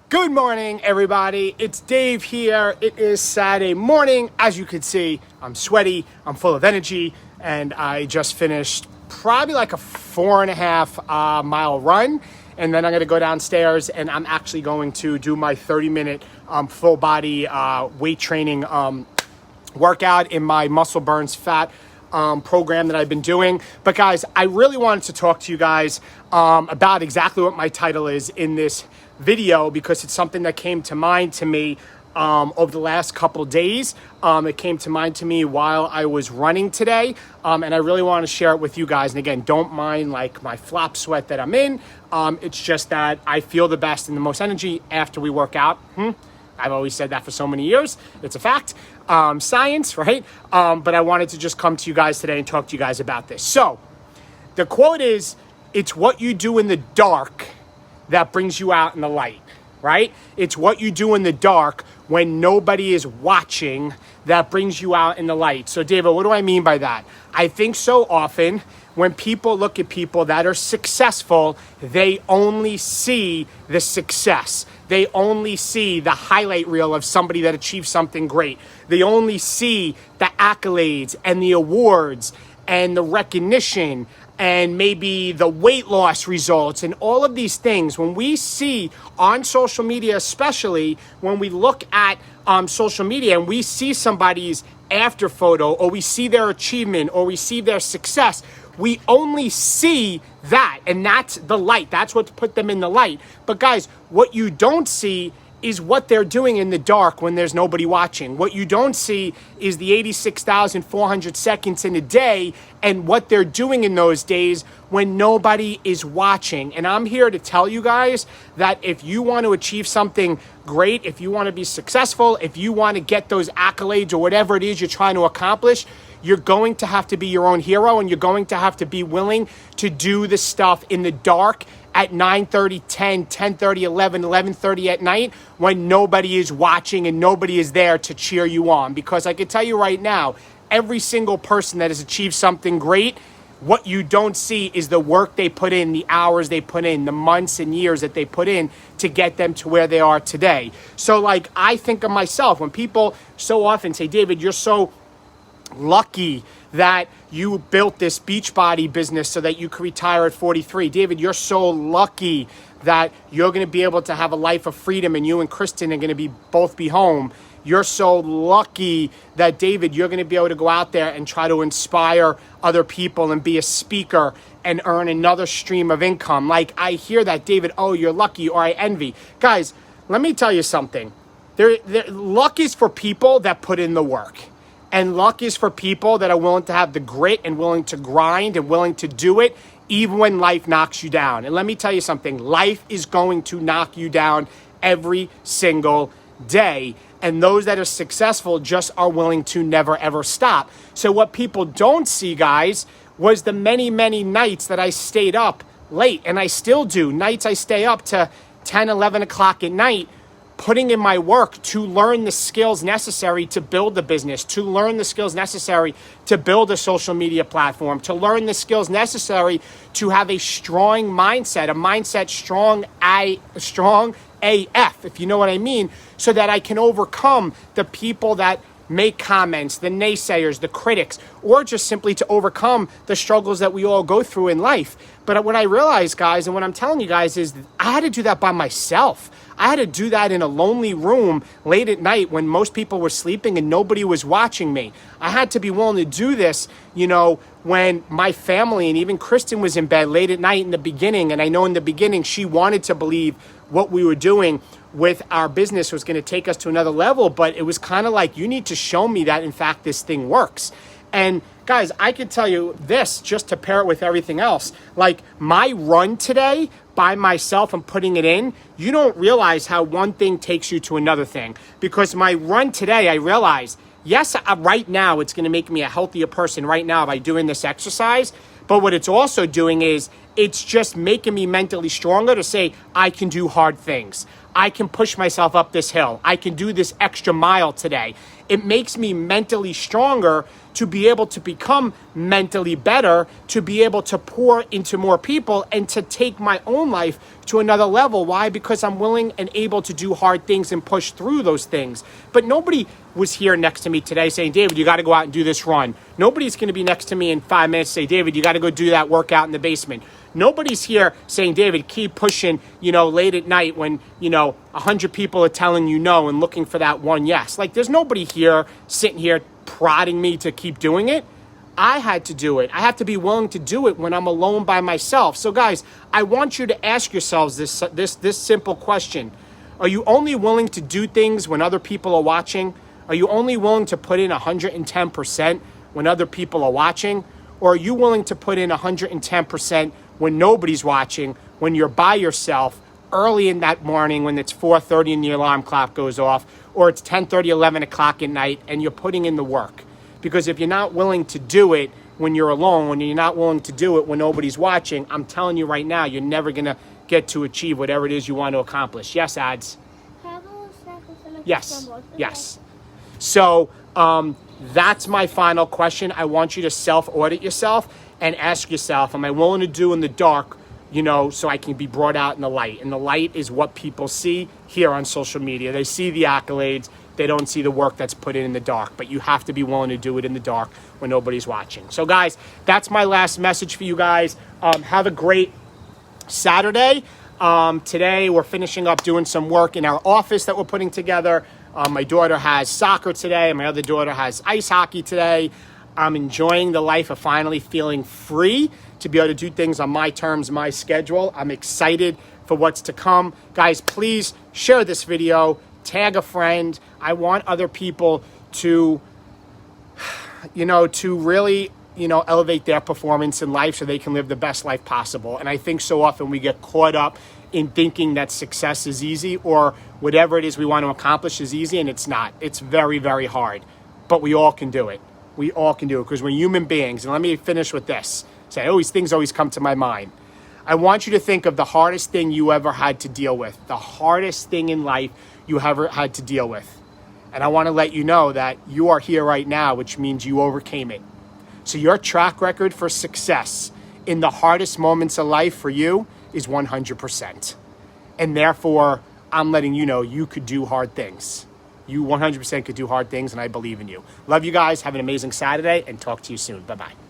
Good morning, everybody. It's Dave here. It is Saturday morning. As you can see, I'm sweaty, I'm full of energy, and I just finished probably like a 4.5 mile run. And then I'm going to go downstairs and I'm actually going to do my 30-minute full body weight training workout in my Muscle Burns Fat program that I've been doing. But guys, I really wanted to talk to you guys about exactly what my title is in this video, because it's something that came to mind to me over the last couple of days. It came to mind to me while I was running today, and I really want to share it with you guys. And again, don't mind like my flop sweat that I'm in. It's just that I feel the best and the most energy after we work out. I've always said that for so many years. It's a fact. Science, right? But I wanted to just come to you guys today and talk to you guys about this. So the quote is, "It's what you do in the dark that brings you out in the light," right? It's what you do in the dark when nobody is watching that brings you out in the light. So David, what do I mean by that? I think so often when people look at people that are successful, they only see the success. They only see the highlight reel of somebody that achieved something great. They only see the accolades and the awards and the recognition and maybe the weight loss results and all of these things. When we see on social media, especially when we look at social media and we see somebody's after photo, or we see their achievement, or we see their success, we only see that, and that's the light. That's what put them in the light. But guys, what you don't see is what they're doing in the dark when there's nobody watching. What you don't see is the 86,400 seconds in a day and what they're doing in those days when nobody is watching. And I'm here to tell you guys that if you want to achieve something great, if you want to be successful, if you want to get those accolades or whatever it is you're trying to accomplish, you're going to have to be your own hero, and you're going to have to be willing to do the stuff in the dark at 9:30, 10, 10:30, 11, 11:30 at night when nobody is watching and nobody is there to cheer you on. Because I can tell you right now, every single person that has achieved something great, what you don't see is the work they put in, the hours they put in, the months and years that they put in to get them to where they are today. So like, I think of myself, when people so often say, David, you're so lucky that you built this Beachbody business so that you could retire at 43. David, you're so lucky that you're going to be able to have a life of freedom and you and Kristen are going to both be home. You're so lucky that, David, you're going to be able to go out there and try to inspire other people and be a speaker and earn another stream of income. Like, I hear that, David, oh, you're lucky, or I envy. Guys, let me tell you something. Luck is for people that put in the work. And luck is for people that are willing to have the grit and willing to grind and willing to do it even when life knocks you down. And let me tell you something. Life is going to knock you down every single day. And those that are successful just are willing to never, ever stop. So what people don't see, guys, was the many, many nights that I stayed up late. And I still do. Nights I stay up to 10, 11 o'clock at night, putting in my work to learn the skills necessary to build the business, to learn the skills necessary to build a social media platform, to learn the skills necessary to have a strong mindset, strong AF, if you know what I mean, so that I can overcome the people that make comments, the naysayers, the critics, or just simply to overcome the struggles that we all go through in life. But what I realized, guys, and what I'm telling you guys is I had to do that by myself. I had to do that in a lonely room late at night when most people were sleeping and nobody was watching me. I had to be willing to do this, when my family and even Kristen was in bed late at night in the beginning. And I know in the beginning she wanted to believe what we were doing with our business was going to take us to another level. But it was kind of like, you need to show me that, in fact, this thing works. And guys, I could tell you this just to pair it with everything else. Like my run today by myself and putting it in, you don't realize how one thing takes you to another thing. Because my run today, I realized, yes, right now it's going to make me a healthier person right now by doing this exercise. But what it's also doing is It's just making me mentally stronger to say, I can do hard things. I can push myself up this hill. I can do this extra mile today. It makes me mentally stronger to be able to become mentally better, to be able to pour into more people and to take my own life to another level. Why? Because I'm willing and able to do hard things and push through those things. But nobody was here next to me today saying, David, you got to go out and do this run. Nobody's going to be next to me in 5 minutes and say, David, you got to go do that workout in the basement. Nobody's here saying, David, keep pushing, late at night when, 100 people are telling you no and looking for that one yes. Like, there's nobody here sitting here prodding me to keep doing it. I had to do it. I have to be willing to do it when I'm alone by myself. So guys, I want you to ask yourselves this simple question. Are you only willing to do things when other people are watching? Are you only willing to put in 110% when other people are watching? Or are you willing to put in 110% when nobody's watching, when you're by yourself, early in that morning when it's 4:30 and the alarm clock goes off, or it's 10:30, 11 o'clock at night, and you're putting in the work? Because if you're not willing to do it when you're alone, when you're not willing to do it when nobody's watching, I'm telling you right now, you're never going to get to achieve whatever it is you want to accomplish. Yes, Ads? Yes, yes. So that's my final question. I want you to self-audit yourself and ask yourself, am I willing to do in the dark, so I can be brought out in the light? And the light is what people see here on social media. They see the accolades. They don't see the work that's put in the dark. But you have to be willing to do it in the dark when nobody's watching. So, guys, that's my last message for you guys. Have a great Saturday. Today, we're finishing up doing some work in our office that we're putting together. My daughter has soccer today, and my other daughter has ice hockey today. I'm enjoying the life of finally feeling free to be able to do things on my terms, my schedule. I'm excited for what's to come. Guys, please share this video, tag a friend. I want other people to, to really, elevate their performance in life so they can live the best life possible. And I think so often we get caught up in thinking that success is easy or whatever it is we want to accomplish is easy, and it's not. It's very, very hard. But we all can do it. We all can do it because we're human beings. And let me finish with this. Things always come to my mind. I want you to think of the hardest thing you ever had to deal with, the hardest thing in life you ever had to deal with. And I want to let you know that you are here right now, which means you overcame it. So your track record for success in the hardest moments of life for you is 100%. And therefore, I'm letting you know you could do hard things. You 100% could do hard things, and I believe in you. Love you guys. Have an amazing Saturday, and talk to you soon. Bye-bye.